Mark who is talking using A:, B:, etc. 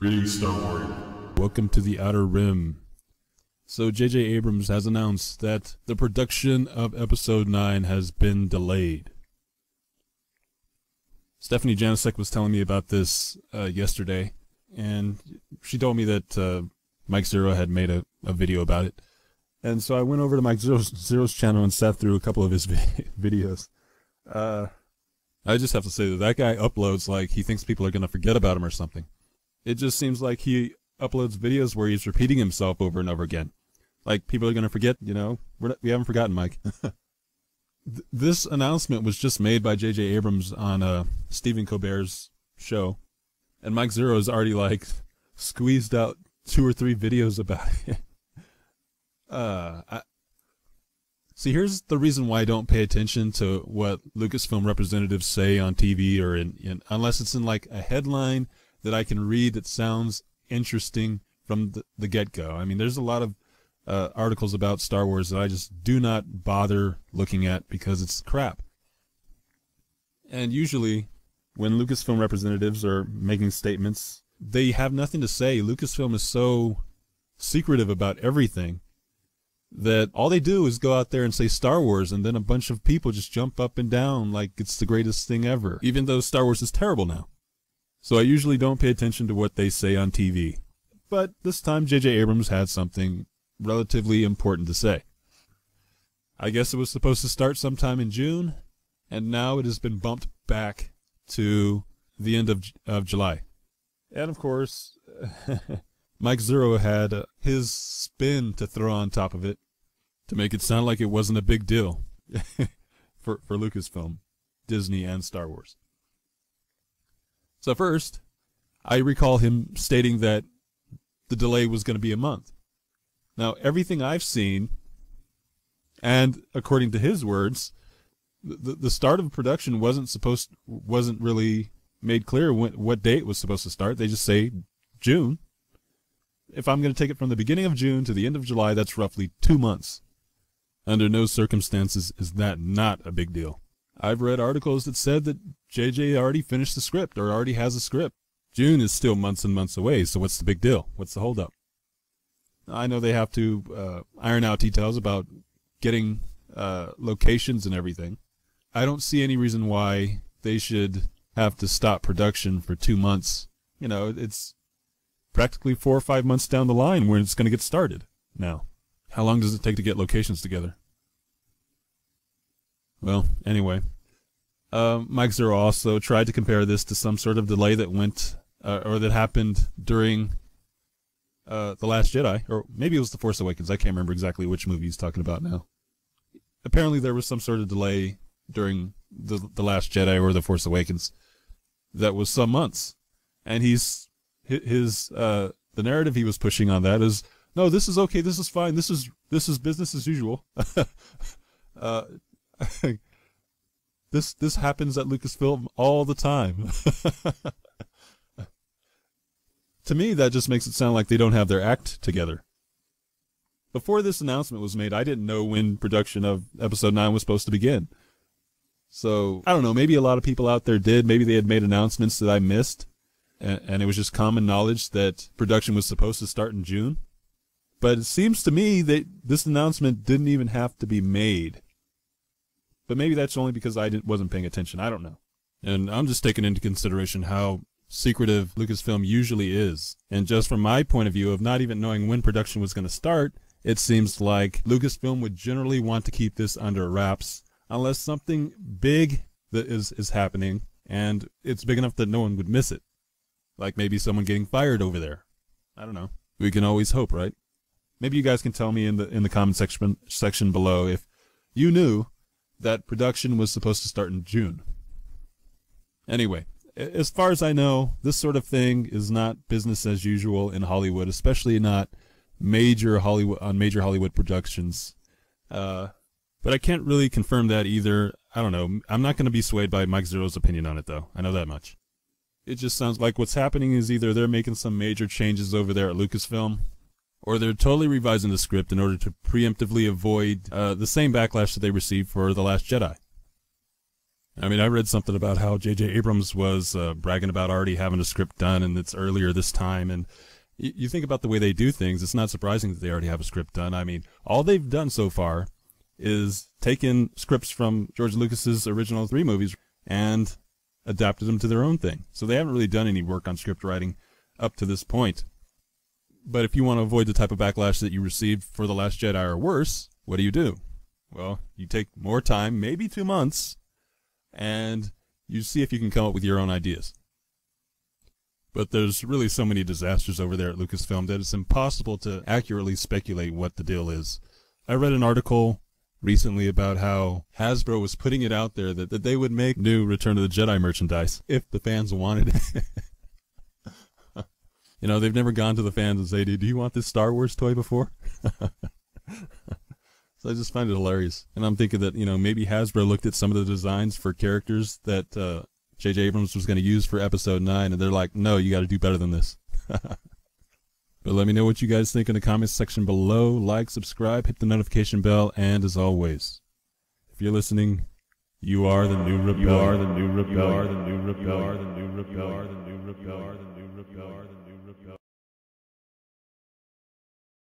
A: Greetings, Star Warrior.
B: Welcome to the Outer Rim. So J.J. Abrams has announced that the production of Episode 9 has been delayed. Stephanie Janisek was telling me about this yesterday, and she told me that Mike Zero had made a video about it. And so I went over to Mike Zero's channel and sat through a couple of his videos. I just have to say that guy uploads like he thinks people are going to forget about him or something. It just seems like he uploads videos where he's repeating himself over and over again. Like people are going to forget, you know, we haven't forgotten Mike. This announcement was just made by J.J. Abrams on Stephen Colbert's show. And Mike Zero has already like squeezed out 2 or 3 videos about it. See, here's the reason why I don't pay attention to what Lucasfilm representatives say on TV or unless it's in like a headline that I can read that sounds interesting from the get-go. I mean, there's a lot of articles about Star Wars that I just do not bother looking at because it's crap. And usually, when Lucasfilm representatives are making statements, they have nothing to say. Lucasfilm is so secretive about everything that all they do is go out there and say Star Wars, and then a bunch of people just jump up and down like it's the greatest thing ever, even though Star Wars is terrible now. So I usually don't pay attention to what they say on TV. But this time J.J. Abrams had something relatively important to say. I guess it was supposed to start sometime in June, and now it has been bumped back to the end of July. And of course, Mike Zero had his spin to throw on top of it to make it sound like it wasn't a big deal for Lucasfilm, Disney, and Star Wars. So first, I recall him stating that the delay was going to be a month. Now, everything I've seen, and according to his words, the start of production wasn't really made clear what date it was supposed to start. They just say June. If I'm going to take it from the beginning of June to the end of July, that's roughly 2 months. Under no circumstances is that not a big deal. I've read articles that said that JJ already finished the script or already has a script. June is still months and months away, so what's the big deal? What's the holdup? I know they have to iron out details about getting locations and everything. I don't see any reason why they should have to stop production for 2 months. You know, it's practically 4 or 5 months down the line when it's going to get started now. How long does it take to get locations together? Well, anyway, Mike Zero also tried to compare this to some sort of delay that went, or that happened during The Last Jedi, or maybe it was The Force Awakens. I can't remember exactly which movie he's talking about now. Apparently there was some sort of delay during The Last Jedi or The Force Awakens that was some months. And the narrative he was pushing on that is, no, this is okay, this is fine, this is business as usual. This happens at Lucasfilm all the time. To me, that just makes it sound like they don't have their act together. Before this announcement was made, I didn't know when production of Episode 9 was supposed to begin. So, I don't know, maybe a lot of people out there did. Maybe they had made announcements that I missed, and it was just common knowledge that production was supposed to start in June. But it seems to me that this announcement didn't even have to be made. But maybe that's only because I wasn't paying attention. I don't know. And I'm just taking into consideration how secretive Lucasfilm usually is. And just from my point of view of not even knowing when production was going to start, it seems like Lucasfilm would generally want to keep this under wraps unless something big that is happening and it's big enough that no one would miss it. Like maybe someone getting fired over there. I don't know. We can always hope, right? Maybe you guys can tell me in the comment section below if you knew that production was supposed to start in June. Anyway, as far as I know, this sort of thing is not business as usual in Hollywood, especially not major Hollywood productions. But I can't really confirm that either. I don't know. I'm not going to be swayed by Mike Zero's opinion on it, though. I know that much. It just sounds like what's happening is either they're making some major changes over there at Lucasfilm, or they're totally revising the script in order to preemptively avoid the same backlash that they received for The Last Jedi. I mean, I read something about how J.J. Abrams was bragging about already having a script done, and it's earlier this time. And you think about the way they do things, it's not surprising that they already have a script done. I mean, all they've done so far is taken scripts from George Lucas's original 3 movies and adapted them to their own thing. So they haven't really done any work on script writing up to this point. But if you want to avoid the type of backlash that you received for The Last Jedi or worse, what do? Well, you take more time, maybe 2 months, and you see if you can come up with your own ideas. But there's really so many disasters over there at Lucasfilm that it's impossible to accurately speculate what the deal is. I read an article recently about how Hasbro was putting it out there that they would make new Return of the Jedi merchandise if the fans wanted it. You know, they've never gone to the fans and say, do you want this Star Wars toy before? So I just find it hilarious. And I'm thinking that, you know, maybe Hasbro looked at some of the designs for characters that J.J. Abrams was going to use for Episode 9, and they're like, no, you got to do better than this. But let me know what you guys think in the comments section below. Like, subscribe, hit the notification bell, and as always, if you're listening, you are the new rebellion. You are the new rebellion. You are the new rebellion. You are the new rebellion. You are the new rebellion. You are the new rebellion.